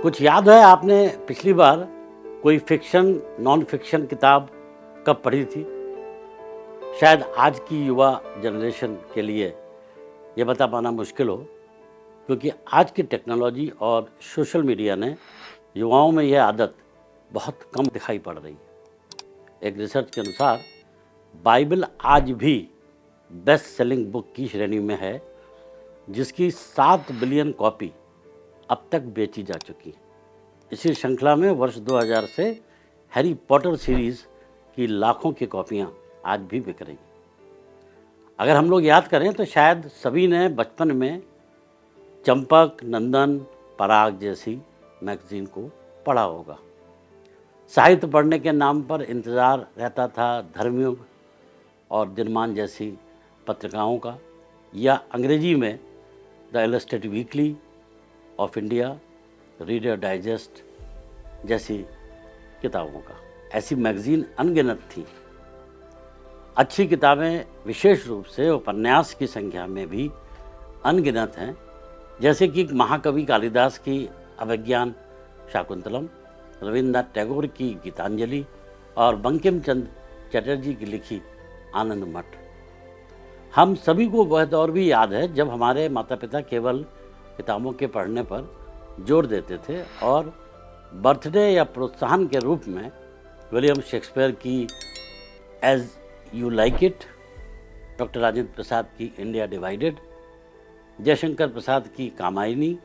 कुछ याद है आपने पिछली बार कोई फिक्शन नॉन फिक्शन किताब कब पढ़ी थी? शायद आज की युवा जनरेशन के लिए ये बता पाना मुश्किल हो, क्योंकि आज की टेक्नोलॉजी और सोशल मीडिया ने युवाओं में यह आदत बहुत कम दिखाई पड़ रही है। एक रिसर्च के अनुसार बाइबल आज भी बेस्ट सेलिंग बुक की श्रेणी में है, जिसकी 7 बिलियन कॉपी अब तक बेची जा चुकी है। इसी श्रृंखला में वर्ष 2000 से हैरी पॉटर सीरीज़ की लाखों की कॉपियां आज भी बिक रही हैं। अगर हम लोग याद करें तो शायद सभी ने बचपन में चंपक, नंदन, पराग जैसी मैगजीन को पढ़ा होगा। साहित्य पढ़ने के नाम पर इंतज़ार रहता था धर्मयुग और दिनमान जैसी पत्रिकाओं का, या अंग्रेजी में the illustrative weekly off India, reader digest जैसी किताबों का। ऐसी मैगजीन अनगिनत थी। अच्छी किताबें विशेष रूप से उपन्यास की संख्या में भी अनगिनत हैं, जैसे कि महाकवि कालिदास की अभिज्ञान शाकुंतलम, रविन्द्रनाथ टैगोर की गीतांजलि और बंकिम चंद्र चटर्जी की लिखी आनंद मठ। हम सभी को वह दौर भी याद है जब हमारे माता पिता केवल किताबों के पढ़ने पर जोर देते थे और बर्थडे या प्रोत्साहन के रूप में विलियम शेक्सपियर की as you like it, doctor Rajendra Prasad की इंडिया डिवाइडेड, जयशंकर प्रसाद की कामायनी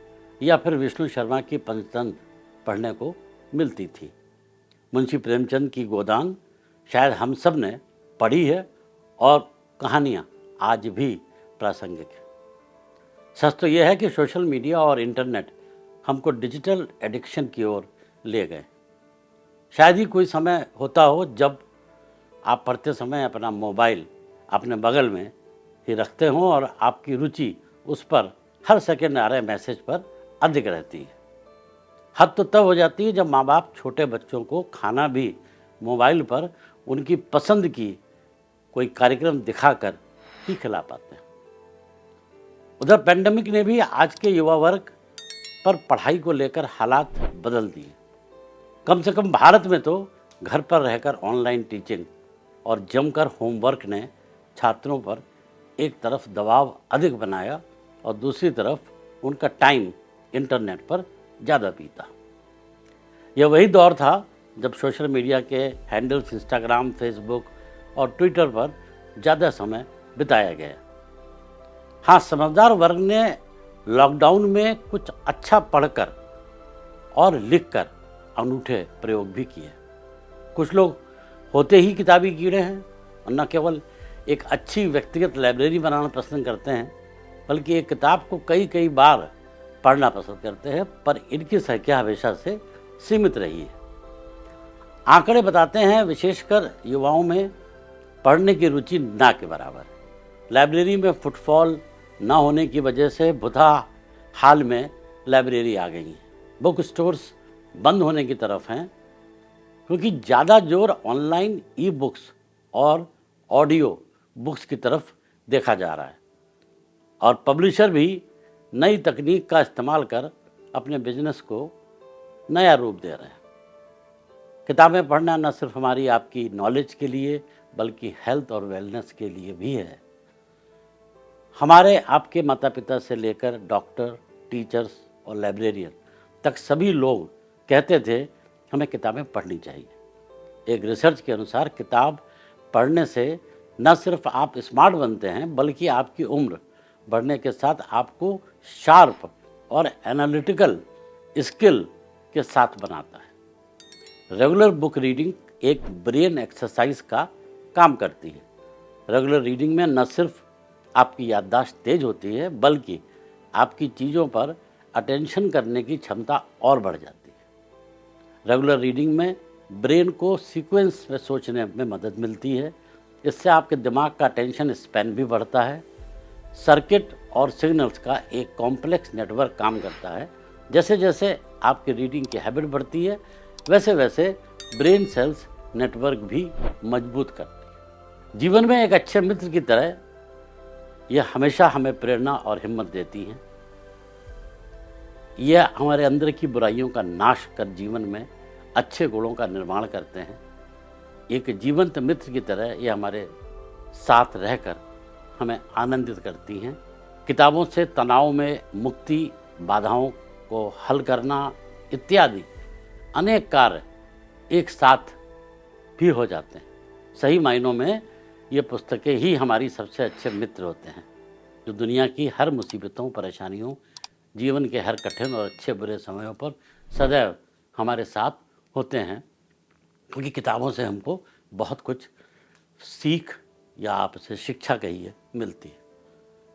या फिर विष्णु शर्मा की पंचतंत्र पढ़ने को मिलती थी। मुंशी प्रेमचंद की गोदान शायद हम सब ने पढ़ी है और कहानियाँ आज भी प्रासंगिक है। सच तो यह है कि सोशल मीडिया और इंटरनेट हमको डिजिटल एडिक्शन की ओर ले गए। शायद ही कोई समय होता हो जब आप पढ़ते समय अपना मोबाइल अपने बगल में ही रखते हों और आपकी रुचि उस पर हर सेकंड आ रहे मैसेज पर अधिक रहती है। हद तो तब हो जाती है जब माँ बाप छोटे बच्चों को खाना भी मोबाइल पर उनकी पसंद की कोई कार्यक्रम दिखाकर ही खिला पाते हैं। उधर पेंडेमिक ने भी आज के युवा वर्ग पर पढ़ाई को लेकर हालात बदल दिए। कम से कम भारत में तो घर पर रहकर ऑनलाइन टीचिंग और जमकर होमवर्क ने छात्रों पर एक तरफ दबाव अधिक बनाया और दूसरी तरफ उनका टाइम इंटरनेट पर ज़्यादा बीता। यह वही दौर था जब सोशल मीडिया के हैंडल्स इंस्टाग्राम, फेसबुक और ट्विटर पर ज़्यादा समय बिताया गया। हाँ, समझदार वर्ग ने लॉकडाउन में कुछ अच्छा पढ़कर और लिखकर अनूठे प्रयोग भी किए। कुछ लोग होते ही किताबी कीड़े हैं और न केवल एक अच्छी व्यक्तिगत लाइब्रेरी बनाना पसंद करते हैं, बल्कि एक किताब को कई कई बार पढ़ना पसंद करते हैं, पर इनकी संख्या हमेशा से सीमित रही है। आंकड़े बताते हैं विशेषकर युवाओं में पढ़ने की रुचि ना के बराबर है। लाइब्रेरी में फुटफॉल न होने की वजह से बुधा हाल में लाइब्रेरी आ गई हैं। बुक स्टोर्स बंद होने की तरफ हैं, क्योंकि ज़्यादा जोर ऑनलाइन ई बुक्स और ऑडियो बुक्स की तरफ देखा जा रहा है और पब्लिशर भी नई तकनीक का इस्तेमाल कर अपने बिजनेस को नया रूप दे रहे हैं। किताबें पढ़ना न सिर्फ हमारी आपकी नॉलेज के लिए बल्कि हेल्थ और वेलनेस के लिए भी है। हमारे आपके माता पिता से लेकर डॉक्टर, टीचर्स और लाइब्रेरियन तक सभी लोग कहते थे हमें किताबें पढ़नी चाहिए। एक रिसर्च के अनुसार किताब पढ़ने से न सिर्फ आप स्मार्ट बनते हैं, बल्कि आपकी उम्र बढ़ने के साथ आपको शार्प और एनालिटिकल स्किल के साथ बनाता है। रेगुलर बुक रीडिंग एक ब्रेन एक्सरसाइज का काम करती है। रेगुलर रीडिंग में न सिर्फ आपकी याददाश्त तेज होती है, बल्कि आपकी चीज़ों पर अटेंशन करने की क्षमता और बढ़ जाती है। रेगुलर रीडिंग में ब्रेन को सीक्वेंस में सोचने में मदद मिलती है। इससे आपके दिमाग का अटेंशन स्पैन भी बढ़ता है। सर्किट और सिग्नल्स का एक कॉम्प्लेक्स नेटवर्क काम करता है। जैसे जैसे आपकी रीडिंग की हैबिट बढ़ती है, वैसे वैसे ब्रेन सेल्स नेटवर्क भी मजबूत करती है। जीवन में एक अच्छे मित्र की तरह यह हमेशा हमें प्रेरणा और हिम्मत देती हैं। यह हमारे अंदर की बुराइयों का नाश कर जीवन में अच्छे गुणों का निर्माण करते हैं। एक जीवंत मित्र की तरह ये हमारे साथ रहकर हमें आनंदित करती हैं। किताबों से तनाव में मुक्ति, बाधाओं को हल करना इत्यादि अनेक कार्य एक साथ भी हो जाते हैं। सही मायनों में ये पुस्तकें ही हमारी सबसे अच्छे मित्र होते हैं, जो दुनिया की हर मुसीबतों, परेशानियों, जीवन के हर कठिन और अच्छे बुरे समयों पर सदैव हमारे साथ होते हैं। क्योंकि किताबों से हमको बहुत कुछ सीख या आपसे शिक्षा कहिए मिलती है।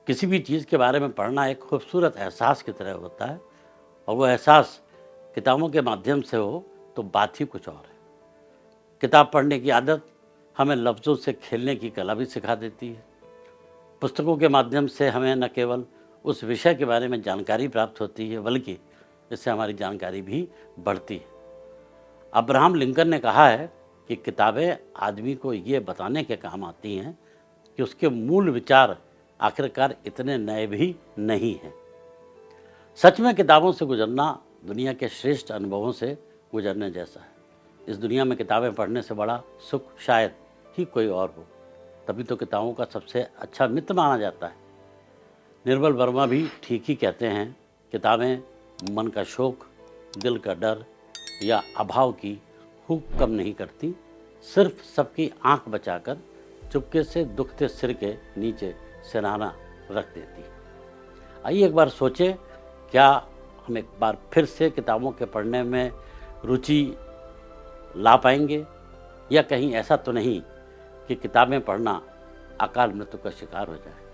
किसी भी चीज़ के बारे में पढ़ना एक खूबसूरत एहसास की तरह होता है, और वो एहसास किताबों के माध्यम से हो तो बात ही कुछ और है। किताब पढ़ने की आदत हमें लफ्ज़ों से खेलने की कला भी सिखा देती है। पुस्तकों के माध्यम से हमें न केवल उस विषय के बारे में जानकारी प्राप्त होती है, बल्कि इससे हमारी जानकारी भी बढ़ती है। अब्राहम लिंकन ने कहा है कि किताबें आदमी को ये बताने के काम आती हैं कि उसके मूल विचार आखिरकार इतने नए भी नहीं हैं। सच में किताबों से गुजरना दुनिया के श्रेष्ठ अनुभवों से गुजरने जैसा है। इस दुनिया में किताबें पढ़ने से बड़ा सुख शायद ही कोई और हो। तभी तो किताबों का सबसे अच्छा मित्र माना जाता है। निर्मल वर्मा भी ठीक ही कहते हैं, किताबें मन का शौक, दिल का डर या अभाव की खूब कम नहीं करती, सिर्फ सबकी आंख बचाकर चुपके से दुखते सिर के नीचे सिरहाना रख देती। आइए एक बार सोचें, क्या हम एक बार फिर से किताबों के पढ़ने में रुचि ला पाएंगे, या कहीं ऐसा तो नहीं कि किताबें पढ़ना अकाल मृत्यु का शिकार हो जाए।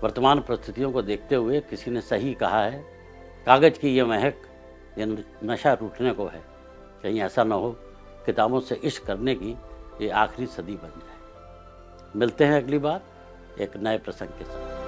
वर्तमान परिस्थितियों को देखते हुए किसी ने सही कहा है, कागज़ की ये महक, ये नशा रूठने को है। कहीं ऐसा ना हो किताबों से इश्क करने की ये आखिरी सदी बन जाए। मिलते हैं अगली बार एक नए प्रसंग के साथ।